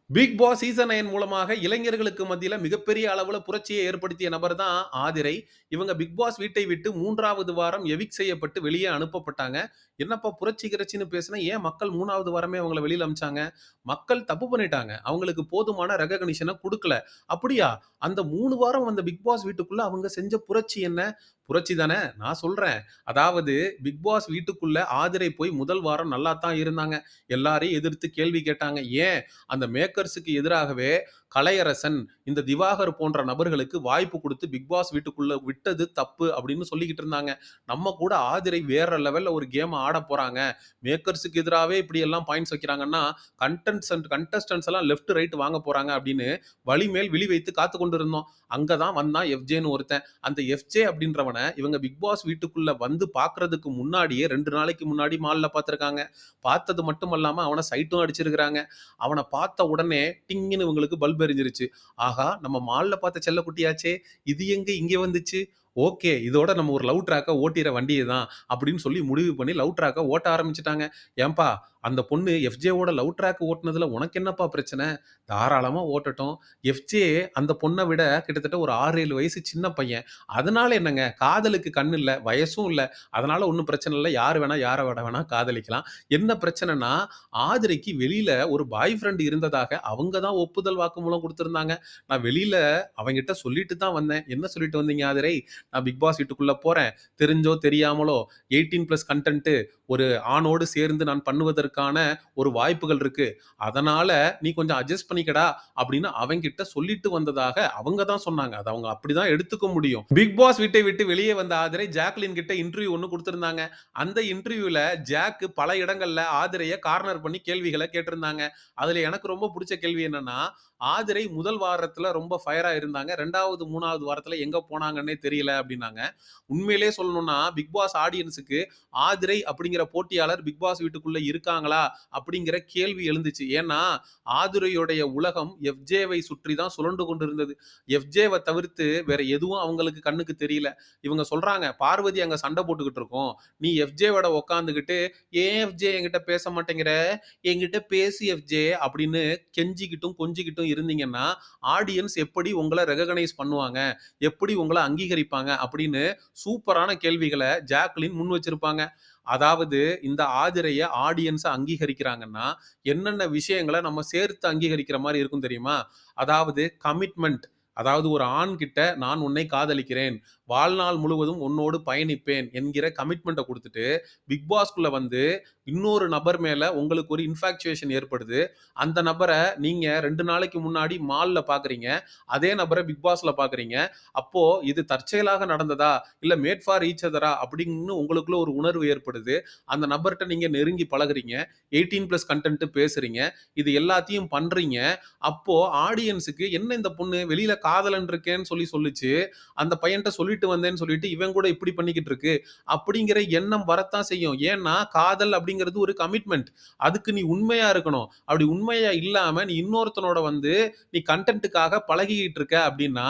Big Boss season 9 மூலமாக இளைஞர்களுக்கு மத்தியில மிகப்பெரிய அளவுல புரட்சியை ஏற்படுத்திய நபர் தான் ஆதிரை. இவங்க பிக் பாஸ் வீட்டை விட்டு 3வது வாரம் எவிக்ட் செய்யப்பட்டு வெளியே அனுப்பப்பட்டாங்க. என்னப்பா புரட்சி கிரட்சின்னு பேசுன, ஏன் மக்கள் 3வது வாரமே அவங்கள வெளியில அனுப்பிச்சாங்க? மக்கள் தப்பு பண்ணிட்டாங்க. அவங்களுக்கு போதுமான ரெகக்னிஷன குடுக்கல. அப்படியா? அந்த 3 வாரம் அந்த பிக் பாஸ் வீட்டுக்குள்ள அவங்க செஞ்ச புரட்சி என்ன? புரட்சி தானே! நான் சொல்றேன். அதாவது பிக் பாஸ் வீட்டுக்குள்ள ஆதிரை போய் முதல் வாரம் நல்லா தான் இருந்தாங்க. எல்லாரையும் எதிர்த்து கேள்வி கேட்டாங்க. ஏன் அந்த மேக்கர்ஸுக்கு எதிராகவே கலையரசன், இந்த திவாகர் போன்ற நபர்களுக்கு வாய்ப்பு குடுத்து பிக் பாஸ் வீட்டுக்குள்ள விட்டது தப்பு அப்படின்னு சொல்லிக்கிட்டு இருந்தாங்க. நம்ம கூட ஆதிரை வேற லெவல்ல ஒரு கேம் ஆடப் போறாங்க. மேக்கர்ஸுக்கு எதிராவே இப்படி எல்லாம் பாயிண்ட்ஸ் வைக்கிறாங்கன்னா, கண்டஸ்டன்ட்ஸ் எல்லாம் லெஃப்ட், ரைட் வாங்க போறாங்க அப்படின்னு வழி மேல் விழி வைத்து காத்துக் கொண்டிருந்தோம். அங்க தான் வந்தான் எஃப்ஜேன்னு ஒருத்தன். அந்த எஃப்ஜே அப்படின்றவன இவங்க பிக் பாஸ் வீட்டுக்குள்ள வந்து பார்க்கறதுக்கு முன்னாடியே 2 நாளைக்கு முன்னாடி மால்ல பார்த்திருக்காங்க. பார்த்தது மட்டும் அல்லாம அவன சைட்டும் அடிச்சிருக்காங்க. அவன பார்த்த உடனே டிங்ன்னு இவங்களுக்கு பல்ப் எரிஞ்சிருச்சு. ஆஹா! நம்ம மால்ல பார்த்த செல்லக்குட்டியாச்சே! இது எங்க இங்க வந்துச்சு? ஓகே. இதோட நம்ம ஒரு லவ் ட்ராக்க ஓட்டிற வேண்டியது தான் அப்படின்னு சொல்லி முடிவு பண்ணி லவ் ட்ராக்க ஓட்ட ஆரம்பிச்சுட்டாங்க. ஏம்பா அந்த பொண்ணு எஃப்ஜேவோட லவ் ட்ராக் ஓட்டுனதுல உனக்கு என்னப்பா பிரச்சனை? தாராளமா ஓட்டட்டும். எஃப்ஜே அந்த பொண்ண விட கிட்டத்தட்ட ஒரு 6, 7 வயசு சின்ன பையன். அதனால என்னங்க? காதலுக்கு கண்ணு இல்ல, வயசும் இல்ல. அதனால ஒண்ணும் பிரச்சனை இல்ல. யார் வேணா யார வேணா காதலிக்கலாம். என்ன பிரச்சனைன்னா, ஆதிரைக்கு வெளியில ஒரு பாய் ஃப்ரெண்ட் இருந்ததாக அவங்க தான் ஒப்புதல் வாக்குமூலம் குடுத்திருந்தாங்க. நான் வெளியில அவன்கிட்ட சொல்லிட்டு தான் வந்தேன். என்ன சொல்லிட்டு வந்தீங்க ஆதிரை? நான் பிக் பாஸ் வீட்டுக்குள்ள போறேன். தெரிஞ்சோ தெரியாமலோ 18+ கன்டென்ட் ஒரு ஆணோடு சேர்ந்து நான் பண்ணுவதற்கான ஒரு வாய்ப்புகள் இருக்கு. அதனால நீ கொஞ்சம் அட்ஜஸ்ட் பண்ணிக்கடா அப்படின்னு அவன்கிட்ட சொல்லிட்டு வந்ததாக அவங்க தான் சொன்னாங்க. அது அவங்க அப்படிதான் எடுத்துக்க முடியும். பிக் பாஸ் வீட்டை விட்டு வெளியே வந்த ஆதிரை ஜாக்லின் கிட்ட இன்டர்வியூ ஒண்ணு குடுத்திருந்தாங்க. அந்த இன்டர்வியூல ஜாக் பல இடங்கள்ல ஆதிரைய கார்னர் பண்ணி கேள்விகள கேட்டிருந்தாங்க. அதுல எனக்கு ரொம்ப புடிச்ச கேள்வி என்னன்னா, ஆதிரை முதல் வாரத்துல ரொம்ப ஃபயரா இருந்தாங்க. 2வது, 3வது வாரத்துல எங்க போனாங்கன்னே தெரியல அப்டின்னாங்க. உண்மையிலேயே சொல்லணும்னா, பிக் பாஸ் ஆடியன்ஸுக்கு ஆதிரை அப்படிங்கிற போட்டியாளர் பிக் பாஸ் வீட்டுக்குள்ள இருக்காங்களா? அப்படிங்கிற கேள்வி எழுந்துச்சு. ஏன்னா, ஆதிரையுடைய உலகம் எஃப்ஜேவை சுற்றி தான் சுழண்டு கொண்டிருந்தது. எஃப்ஜேவ தவிர்த்து வேற எதுவும் அவங்களுக்கு கண்ணுக்கு தெரியல. இவங்க சொல்றாங்க, பார்வதி அங்க சண்டை போட்டுக்கிட்டு இருக்கோம். நீ எஃப்ஜேவோட உட்காந்துகிட்டு, "ஏன் எஃப்ஜே என்கிட்ட பேச மாட்டேங்கிற? என்கிட்ட பேசு எஃப்ஜே" அப்படின்னு கெஞ்சிக்கிட்டும், கொஞ்சிக்கிட்டும் இருந்தீங்கன்னா, ஆடியன்ஸ் எப்படி உங்கள ரெககனைஸ் பண்ணுவாங்க? எப்படி உங்கள அங்கீகரிப்பாங்க? அப்படின்னு சூப்பரான கேள்விகள ஜாக்லின் முன் வச்சிருப்பாங்க. அதாவது இந்த ஆதிரைய ஆடியன்ஸ் அங்கீகரிக்கிறாங்கன்னா, என்னென்ன விஷயங்கள நம்ம சேர்த்து அங்கீகரிக்கிற மாரி இருக்கும் தெரியுமா? அதாவது கமிட்மென்ட். அதாவது ஒரு ஆண் கிட்ட நான் உன்னை காதலிக்கிறேன். வாழ்நாள் முழுவதும் உன்னோடு பயணிப்பேன் என்கிற கமிட்மென்ட்ட குடுத்துட்டு, பிக் பாஸ்க்குள்ள வந்து இன்னொரு நபர் மேல உங்களுக்கு ஒரு இன்ஃபாக்சுவேஷன் ஏற்படுது. அந்த நபர நீங்க 2 நாளைக்கு முன்னாடி மால்ல பார்க்குறீங்க. அதே நபர பிக் பாஸ்ல பார்க்குறீங்க. அப்போ இது தற்செயலாக நடந்ததா? இல்ல மேட் ஃபார் ஈச் அதரா? அப்படின்னு உங்களுக்குள்ள ஒரு உணர்வு ஏற்படுது. அந்த நபர்ட்ட நீங்க நெருங்கி பழகுறீங்க. 18+ கன்டென்ட் பேசுறீங்க. இது எல்லாத்தையும் பண்றீங்க. அப்போ ஆடியன்ஸ்க்கு என்ன இந்த பொண்ணு வெளியில காதலன் இருக்கேன்னு சொல்லுச்சு. அந்த பையன்ட்ட சொல்லிட்டு வந்தேன்னு சொல்லிட்டு இவன் கூட இப்படி பண்ணிக்கிட்டு இருக்கு. அப்படிங்கிற எண்ணம் வரத்தான் செய்யும். ஏன்னா, காதல் அப்படிங்கிறது ஒரு கமிட்மென்ட். அதுக்கு நீ உண்மையா இருக்கணும். அப்படி உண்மையா இல்லாம நீ இன்னொருத்தனோட வந்து நீ கன்டென்ட்க்காக பழகிக்கிட்டு இருக்க அப்படின்னா,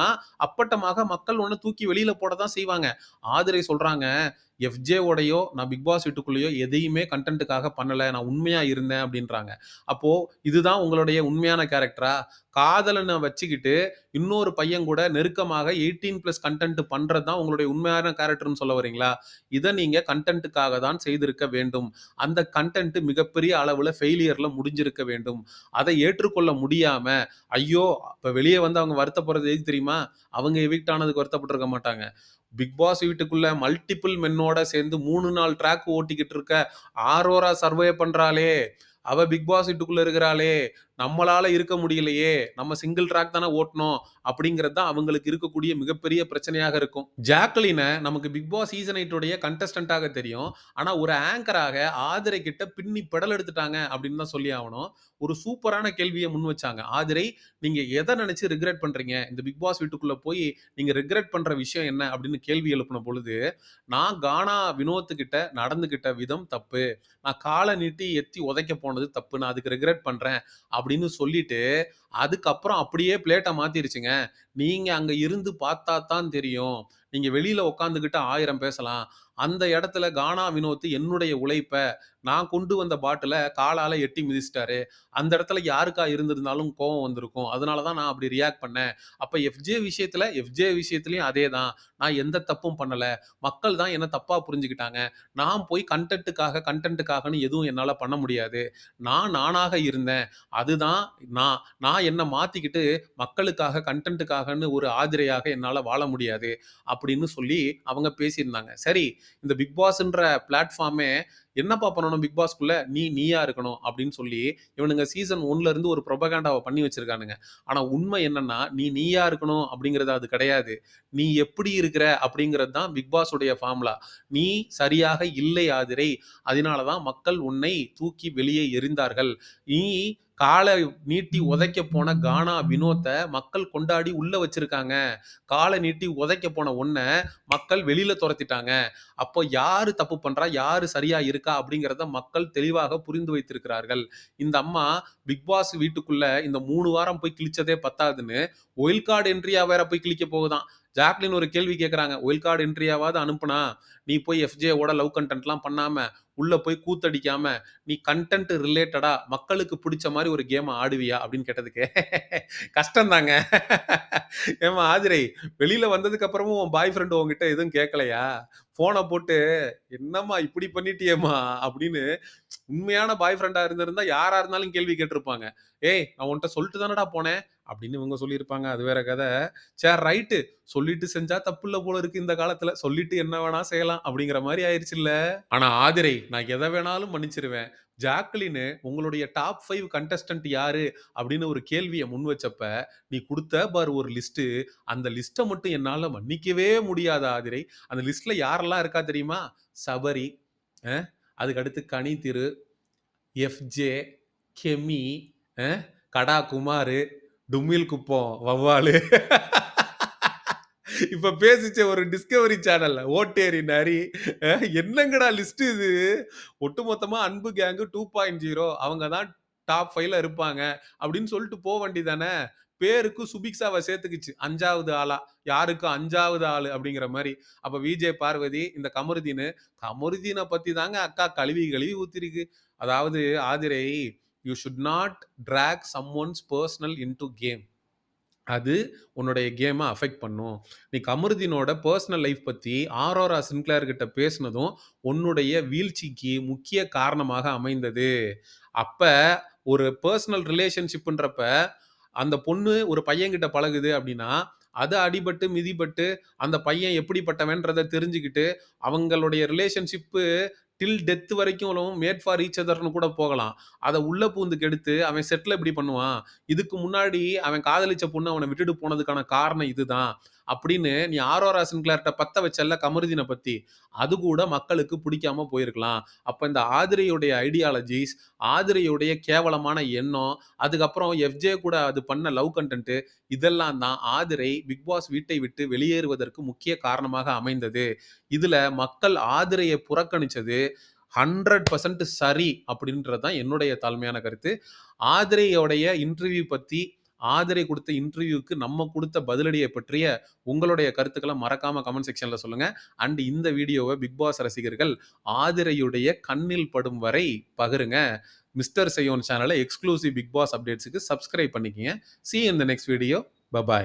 அப்பட்டமாக மக்கள் உன்ன தூக்கி வெளியில போட தான் செய்வாங்க. ஆதிரை சொல்றாங்க, எஃப்ஜே ஓடையோ, நான் பிக் பாஸ் வீட்டுக்குள்ளேயோ எதையுமே கன்டென்ட்க்காக பண்ணல. நான் உண்மையா இருந்தேன் அப்படின்றாங்க. அப்போ இதுதான் உங்களுடைய உண்மையான கேரக்டரா? காதலன வச்சுக்கிட்டு இன்னொரு பையன் கூட நெருக்கமாக 18+ கன்டென்ட் பண்றது தான் உங்களுடைய உண்மையான கேரக்டர்ன்னு சொல்ல வரீங்களா? இத நீங்க கன்டென்ட்க்காக தான் செய்திருக்க வேண்டும். அந்த கன்டென்ட் மிகப்பெரிய அளவுல ஃபெயிலியர்ல முடிஞ்சிருக்க வேண்டும். அதை ஏற்றுக்கொள்ள முடியாம, ஐயோ! அப்ப வெளிய வந்து அவங்க வருத்தப்படுறது எதுக்கு தெரியுமா? அவங்க எவிக்ட் ஆனதுக்கு வருத்தப்பட்டுருக்க மாட்டாங்க. பிக் பாஸ் வீட்டுக்குள்ள மல்டிபிள் மென்னோட சேர்ந்து 3 நாள் ட்ராக் ஓட்டிக்கிட்டு இருக்க ஆரோரா சர்வே பண்றாளே! அவ பிக் பாஸ் வீட்டுக்குள்ள இருக்கிறாளே! நம்மளால இருக்க முடியலையே! நம்ம சிங்கிள் ட்ராக் தானே ஓட்டுனோம். அப்படிங்கிறது தான் அவங்களுக்கு இருக்கக்கூடிய மிகப்பெரிய பிரச்சனையாக இருக்கும். ஜாக்லின நமக்கு பிக் பாஸ் சீசன் 8 உடைய கண்டஸ்டன்ட்டாக தெரியும். ஆனா ஒரு ஆங்கராக ஆதிரை கிட்ட பின்னி பெடல் எடுத்துட்டாங்க அப்படின்னு தான் சொல்லி ஆவணும். ஒரு சூப்பரான கேள்விய முன் வச்சாங்க. ஆதிரை, நீங்க எத நினைச்சு ரிக்ரெட் பண்றீங்க? இந்த பிக் பாஸ் வீட்டுக்குள்ள போய் நீங்க ரிக்ரெட் பண்ற விஷயம் என்ன? அப்படின்னு கேள்வி எழுப்புன பொழுது, நான் கானா வினோத்துக்கிட்ட நடந்துகிட்ட விதம் தப்பு. நான் கால நீட்டி எத்தி உதைக்க போனது தப்பு. நான் அதுக்கு ரிக்ரெட் பண்றேன். அப்படின்னு சொல்லிட்டு, அதுக்கப்புறம் அப்படியே பிளேட்ட மாத்திருச்சுங்க. நீங்க அங்க இருந்து பார்த்தா தான் தெரியும். நீங்க வெளியில உட்கார்ந்துகிட்டு 1000 பேசலாம். அந்த இடத்துல கானா வினோத் என்னுடைய உழைப்ப, நான் கொண்டு வந்த பாட்டில காலால எட்டி மிதிச்சிட்டாரு. அந்த இடத்துல யாருக்கா இருந்திருந்தாலும் கோவம் வந்திருக்கும். அதனால தான் நான் அப்படி ரியாக்ட் பண்ணேன். அப்ப எஃப்ஜே விஷயத்திலயும் அதே தான். நான் எந்த தப்பும் பண்ணல. மக்கள் தான் என்ன தப்பா புரிஞ்சுக்கிட்டாங்க. நான் போய் கன்டென்ட்க்காகன்னு எதுவும் என்னால பண்ண முடியாது. நான் நானாக இருந்தேன். அதுதான் நான். நான் என்ன மாத்திக்கிட்டு மக்களுக்காக, கன்டென்ட்க்காகன்னு ஒரு ஆதிரையாக என்னால வாழ முடியாது. அப்படின்னு சொல்லி அவங்க பேசியிருந்தாங்க. சரி, இந்த பிக் பாஸ்ன்ற பிளாட்ஃபார்மே என்னப்பா பண்ணணும் பிக் பாஸ்க்குள்ள? நீயா இருக்கணும் அப்படின்னு சொல்லி இவனுங்க சீசன் 1ல இருந்து ஒரு புரொபகண்டாவ பண்ணி வச்சிருக்கானுங்க. ஆனா உண்மை என்னன்னா, நீயா இருக்கணும் அப்படிங்கிறது அது கிடையாது. நீ எப்படி இருக்கிற அப்படிங்கிறது தான் பிக் பாஸ் உடைய ஃபார்முலா. நீ சரியாக இல்லை ஆதிரை. அதனால தான் மக்கள் உன்னை தூக்கி வெளியே எறிந்தார்கள். நீ கால நீட்டி உதைக்க போன கானா வினோத்த மக்கள் கொண்டாடி உள்ள வச்சிருக்காங்க. கால நீட்டி உதைக்க போன உன்ன மக்கள் வெளியில தொரத்திட்டாங்க. அப்போ யாரு தப்பு பண்றா? யாரு சரியா இருக்கா? அப்படிங்கிறத மக்கள் தெளிவாக புரிந்து வைத்திருக்கிறார்கள். இந்த அம்மா பிக் பாஸ் வீட்டுக்குள்ள இந்த 3 வாரம் போய் கிழிச்சதே பத்தாதுன்னு, ஒயில்ட் கார்ட் என்ட்ரியா வேற போய் கிழிக்க போகுதாம். ஜாக்லின் ஒரு கேள்வி கேட்கறாங்க. ஒயில்ட் கார்ட் என்ட்ரியாவாவது அனுப்புனா, நீ போய் எஃப்ஜே ஓட லவ் கன்டென்ட்லாம் பண்ணாம, உள்ள போய் கூத்தடிக்காம, நீ கன்டென்ட் ரிலேட்டடா மக்களுக்கு பிடிச்ச மாரி ஒரு கேம ஆடுவியா? அப்படின்னு கேட்டதுக்கு, கஷ்டம் தாங்க. ஏம்மா ஆதிரை, வெளியில வந்ததுக்கு அப்புறமும் உன் பாய் ஃப்ரெண்ட் உன்கிட்ட எதுவும் கேட்கலையா? ஃபோன போட்டு, "என்னம்மா இப்படி பண்ணிட்டியேம்மா?" அப்படின்னு உண்மையான பாய் ஃப்ரெண்டா இருந்திருந்தா யாரா இருந்தாலும் கேள்வி கேட்டிருப்பாங்க. "ஏய் நான் உன்ட்ட சொல்லிட்டு தானடா போனேன்." அப்படின்னு இவங்க சொல்லியிருப்பாங்க. அது வேற கத. சரி ரைட்டு. சொல்லிட்டு செஞ்சா தப்பில்ல போல இருக்கு இந்த காலத்துல. சொல்லிட்டு என்ன வேணா செய்யலாம் அப்படிங்கிற மாரி ஆயிருச்சுல்ல. ஆனா ஆதிரை, நான் எத வேணாலும் மன்னிச்சிருவேன். ஜாக்லின் உங்களுடைய டாப் 5 கண்டஸ்டன்ட் யாரு? அப்படின்னு ஒரு கேள்விய முன் வச்சப்ப, நீ குடுத்த பாரு ஒரு லிஸ்ட்டு. அந்த லிஸ்ட்ட மட்டும் என்னால மன்னிக்கவே முடியாது ஆதிரை. அந்த லிஸ்ட்ல யாரெல்லாம் இருக்கா தெரியுமா? சபரி, அ அதுக்கு அடுத்து கனிதிரு, எஃப்ஜே, கெமி, அ கடா குமாரு, டும்மில் குப்பம் வவ்வாலு. இப்ப பேசிச்ச ஒரு டிஸ்கவரி சேனல் ஓட்டேரி நரி. என்னங்கடா லிஸ்ட் இது? ஒட்டுமொத்தமா அன்பு கேங் 2.0 அவங்க தான் டாப் 5ல இருப்பாங்க அப்படின்னு சொல்லிட்டு போ வேண்டியதானே. பேருக்கு சுபிக்ஷாவ சேர்த்துக்கிச்சு 5வது ஆளா. யாருக்கு 5வது ஆளு அப்படிங்கிற மாரி. அப்ப விஜே பார்வதி, இந்த கமருதீன பத்தி தாங்க அக்கா கழுவி கழுவி ஊத்திருக்கு. அதாவது Aadhirai, you should not drag someone's personal into game. அது உன்னுடைய கேம அஃபெக்ட் பண்ணும். நீ கமருதீனோட பெர்சனல் லைஃப் பத்தி ஆரோரா சின்க்ளேர் கிட்ட பேசினதும், உன்னுடைய வீழ்ச்சிக்கு முக்கிய காரணமாக அமைந்தது. அப்ப ஒரு பெர்சனல் ரிலேஷன்ஷிப்ன்றப்ப, அந்த பொண்ணு ஒரு பையன்கிட்ட பழகுது அப்டின்னா, அது அடிபட்டு, மிதிபட்டு, அந்த பையன் எப்படிப்பட்டவன்றத தெரிஞ்சுக்கிட்டு, அவங்களுடைய ரிலேஷன்ஷிப் டில் டெத் வரைக்கும் மேட் ஃபார் ஈச் அதர்ன்னு கூட போகலாம். அத உள்ள பூந்து கெடுத்து, அவன் செட்ல இப்படி பண்ணுவான். இதுக்கு முன்னாடி அவன் காதலிச்ச பொண்ணு அவன விட்டுட்டு போனதுக்கான காரணம் இதுதான். அப்படின்னு நீ ஆரோரா சின்க்ளேர்ட்ட பத்த வச்சல்ல கமருதீன பத்தி. அது கூட மக்களுக்கு பிடிக்காம போயிருக்கலாம். அப்ப இந்த ஆதிரையுடைய ஐடியாலஜிஸ், ஆதிரையுடைய கேவலமான எண்ணம், அதுக்கப்புறம் எஃப்ஜே கூட அது பண்ண லவ் கன்டென்ட் இதெல்லாம் தான் ஆதிரை பிக் பாஸ் வீட்டை விட்டு வெளியேறுவதற்கு முக்கிய காரணமாக அமைந்தது. இதுல மக்கள் ஆதிரைய புறக்கணிச்சது 100% சரி அப்படின்றது தான் என்னுடைய தாழ்மையான கருத்து. ஆதிரையோடைய இன்டர்வியூ பத்தி, ஆதிரை குடுத்த இன்டர்வியூக்கு நம்ம குடுத்த பதிலடிய பற்றிய உங்களுடைய கருத்துக்கள மறக்காம கமெண்ட் செக்ஷன்ல சொல்லுங்க. அண்ட் இந்த வீடியோவ பிக் பாஸ் ரசிகர்கள் ஆதிரையுடைய கண்ணில் படும் வரை பகிருங்க. மிஸ்டர் செய்யோன் சேனல எக்ஸ்க்ளூசிவ் பிக் பாஸ் அப்டேட்ஸ்க்கு சப்ஸ்கிரைப் பண்ணிக்கங்க. See you in the next video. By.